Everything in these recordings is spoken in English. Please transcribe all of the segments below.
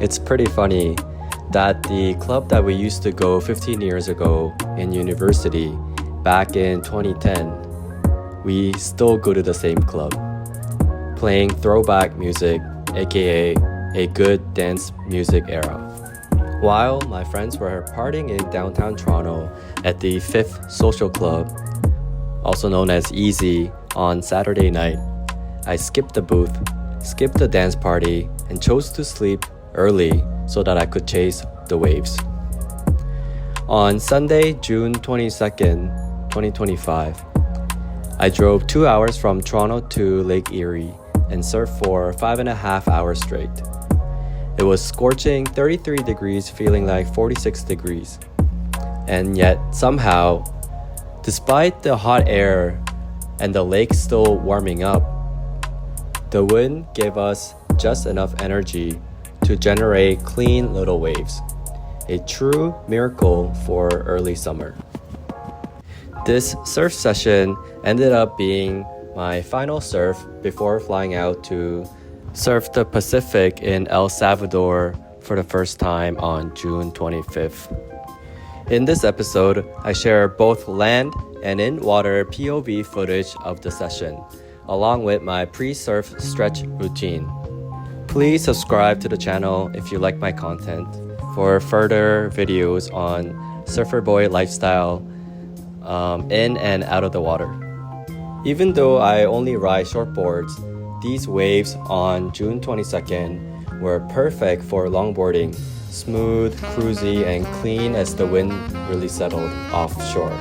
It's pretty funny that the club that we used to go 15 years ago in university, back in 2010, we still go to the same club, playing throwback music, aka a good dance music era. While my friends were partying in downtown Toronto at the 5th Social Club, also known as Easy, on Saturday night, I skipped the booth, skipped the dance party, and chose to sleep early so that I could chase the waves. On Sunday, June 22nd, 2025, I drove 2 hours from Toronto to Lake Erie and surfed for 5.5 hours straight. It was scorching 33 degrees, feeling like 46 degrees. And yet, somehow, despite the hot air and the lake still warming up, the wind gave us just enough energy to generate clean little waves. A true miracle for early summer. This surf session ended up being my final surf before flying out to surf the Pacific in El Salvador for the first time on June 25th. In this episode, I share both land and in-water POV footage of the session, along with my pre-surf stretch routine. Please subscribe to the channel if you like my content for further videos on SurferBoy lifestyle in and out of the water. Even though I only ride shortboards, these waves on June 22nd were perfect for longboarding, smooth, cruisy, and clean as the wind really settled offshore.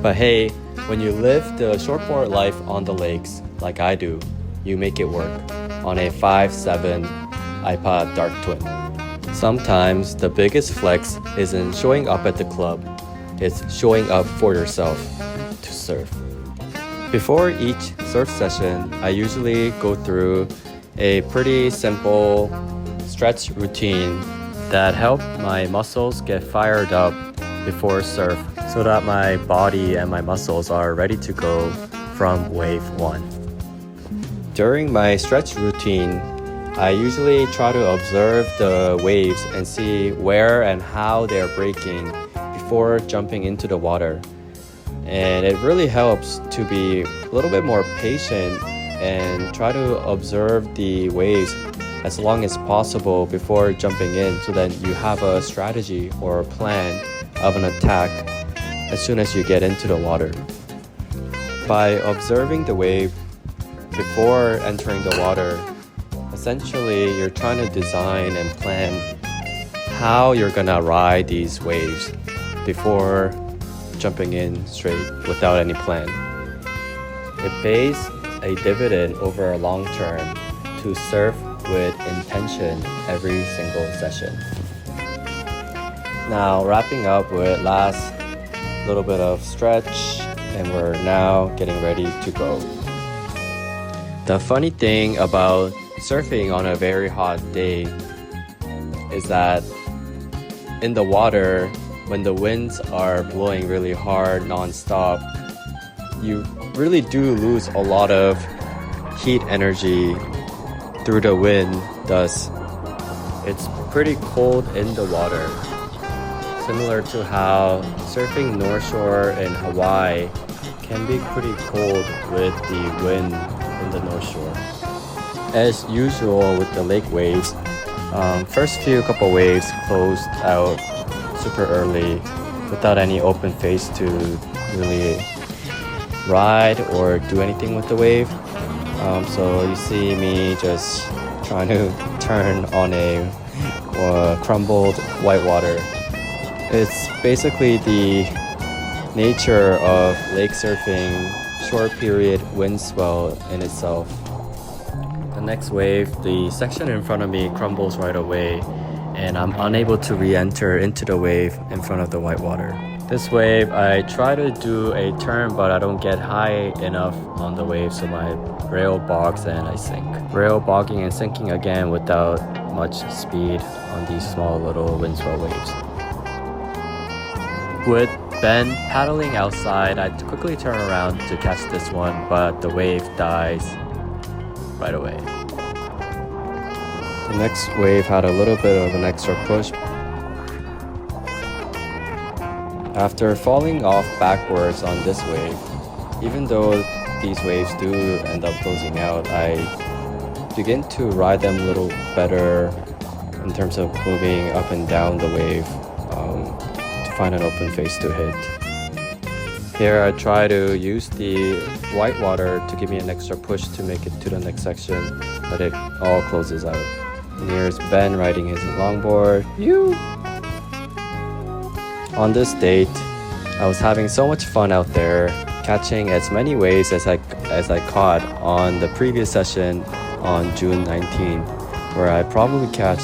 But hey, when you live the shortboard life on the lakes, like I do, you make it work on a 5'7" iPod Dark Twin. Sometimes the biggest flex isn't showing up at the club, it's showing up for yourself to surf. Before each surf session, I usually go through a pretty simple stretch routine that help my muscles get fired up before surf so that my body and my muscles are ready to go from wave 1. During my stretch routine, I usually try to observe the waves and see where and how they're breaking before jumping into the water. And it really helps to be a little bit more patient and try to observe the waves as long as possible before jumping in so that you have a strategy or a plan of an attack as soon as you get into the water. By observing the wave before entering the water, essentially you're trying to design and plan how you're gonna ride these waves before jumping in straight without any plan. It pays a dividend over a long term to surf with intention every single session. Now wrapping up with last little bit of stretch, and we're now getting ready to go. The funny thing about surfing on a very hot day is that in the water, when the winds are blowing really hard non-stop, you really do lose a lot of heat energy through the wind. Thus, it's pretty cold in the water, similar to how surfing North Shore in Hawaii can be pretty cold with the wind in the North Shore. As usual with the lake waves, first couple waves closed out super early without any open face to really ride or do anything with the wave. So you see me just trying to turn on a crumbled whitewater. It's basically the nature of lake surfing, short period wind swell in itself. The next wave, the section in front of me crumbles right away, and I'm unable to re-enter into the wave in front of the whitewater. This wave, I try to do a turn, but I don't get high enough on the wave, so my rail bogs and I sink. Rail bogging and sinking again without much speed on these small little wind swell waves. With Ben paddling outside, I quickly turn around to catch this one, but the wave dies right away. The Next wave had a little bit of an extra push. After falling off backwards on this wave, even though these waves do end up closing out, I begin to ride them a little better in terms of moving up and down the wave to find an open face to hit. Here I try to use the white water to give me an extra push to make it to the next section, but it all closes out. And here's Ben riding his longboard. On this date, I was having so much fun out there, catching as many waves as I caught on the previous session on June 19, where I probably catch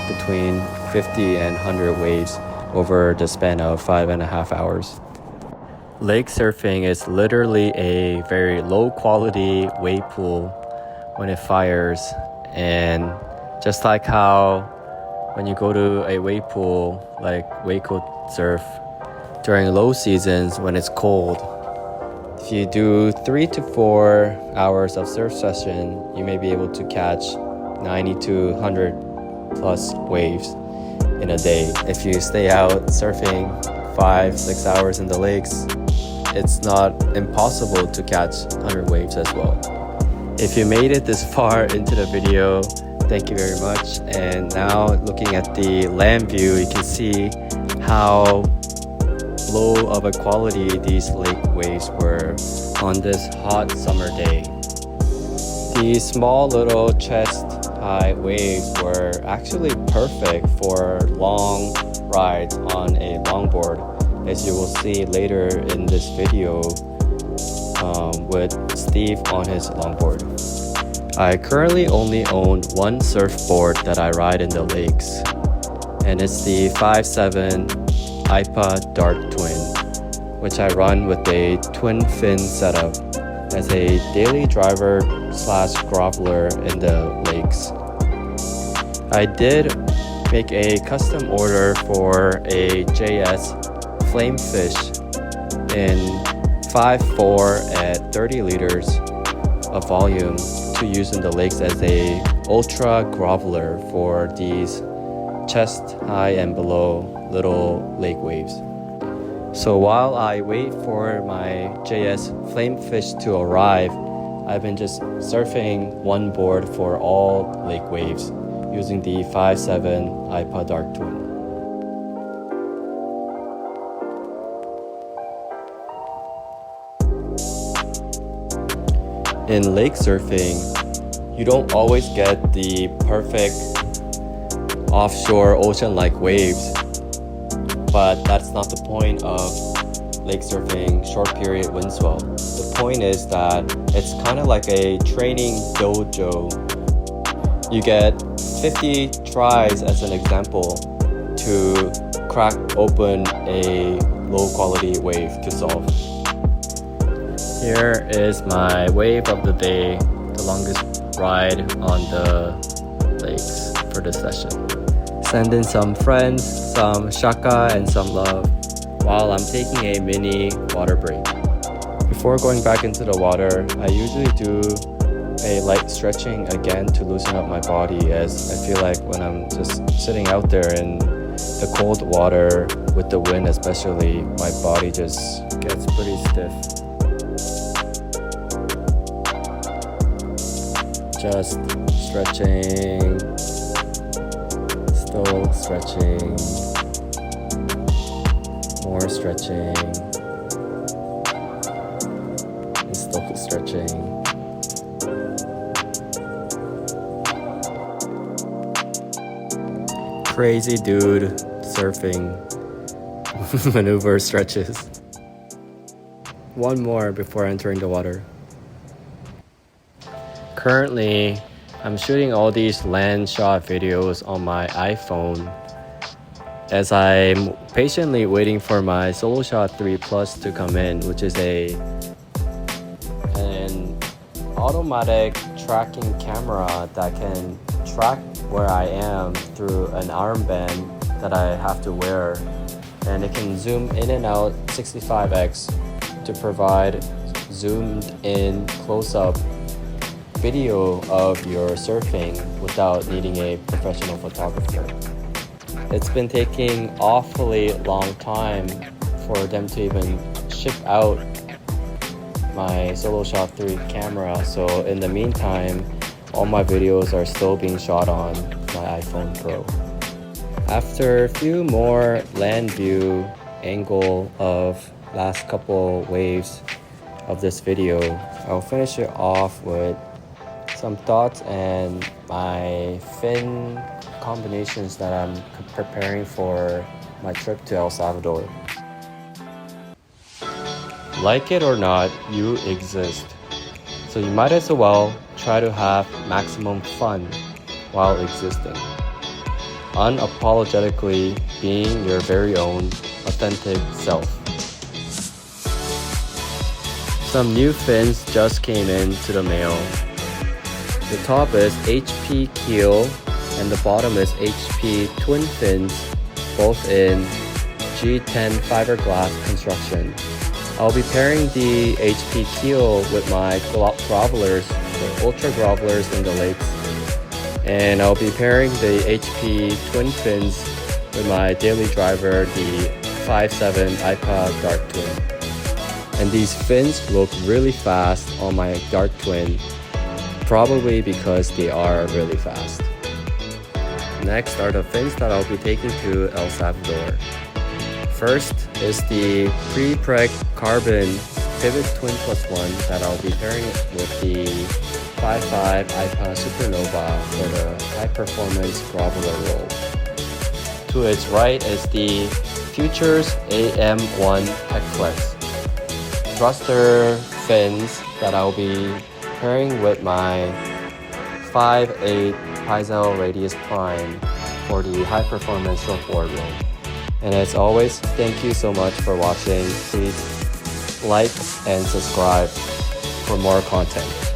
between 50 and 100 waves over the span of 5.5 hours. Lake surfing is literally a very low quality wave pool when it fires, and just like how when you go to a wave pool like Waco Surf during low seasons when it's cold, if you do 3 to 4 hours of surf session, you may be able to catch 90 to 100 plus waves in a day. If you stay out surfing 5-6 hours in the lakes, it's not impossible to catch 100 waves as well. If you made it this far into the video, thank you very much. And now looking at the land view, you can see how low of a quality these lake waves were on this hot summer day. These small little chest high waves were actually perfect for long rides on a longboard, as you will see later in this video with Steve on his longboard. I currently only own one surfboard that I ride in the lakes, and it's the 5.7 IPA Dark Twin, which I run with a twin fin setup as a daily driver / groveler in the lakes. I did make a custom order for a JS Flamefish in 5.4 at 30 liters of volume to use in the lakes as a ultra groveler for these chest high and below little lake waves. So while I wait for my JS Flamefish to arrive, I've been just surfing one board for all lake waves using the 5.7 IPA Dark Twin. In lake surfing, you don't always get the perfect offshore ocean-like waves, but that's not the point of lake surfing short period wind swell. The point is that it's kind of like a training dojo. You get 50 tries as an example to crack open a low quality wave to solve. Here is my wave of the day, the longest ride on the lakes for this session. Send in some friends, some shaka and some love while I'm taking a mini water break. Before going back into the water, I usually do a light stretching again to loosen up my body, as I feel like when I'm just sitting out there in the cold water with the wind especially, my body just gets pretty stiff. Just stretching, still stretching, more stretching, and still stretching. Crazy dude surfing maneuver stretches. One more before entering the water. Currently, I'm shooting all these land shot videos on my iPhone as I'm patiently waiting for my Solo Shot 3 Plus to come in, which is an automatic tracking camera that can track where I am through an armband that I have to wear, and it can zoom in and out 65x to provide zoomed in close-up video of your surfing without needing a professional photographer. It's been taking awfully long time for them to even ship out my Solo Shot 3 camera, so in the meantime, all my videos are still being shot on my iPhone Pro. After a few more land view angle of last couple waves of this video, I'll finish it off with some thoughts and my fin combinations that I'm preparing for my trip to El Salvador. Like it or not, you exist. So you might as well try to have maximum fun while existing. Unapologetically being your very own authentic self. Some new fins just came in to the mail. The top is HP keel and the bottom is HP twin fins, both in G10 fiberglass construction. I'll be pairing the HP keel with my grovelers, the ultra grovelers in the lakes, and I'll be pairing the HP twin fins with my daily driver, the 5.7 iPod Dart Twin. And these fins look really fast on my Dart Twin, probably because they are really fast. Next are the fins that I'll be taking to El Salvador. First is the pre-preg carbon pivot twin plus one that I'll be pairing with the 5.5 iPod Supernova for the high performance groveler roll. To its right is the Futures AM1 Tech Flex thruster fins that I'll be pairing with my 5.8 Paizel Radius Prime for the high performance shortboard roll. And as always, thank you so much for watching. Please like and subscribe for more content.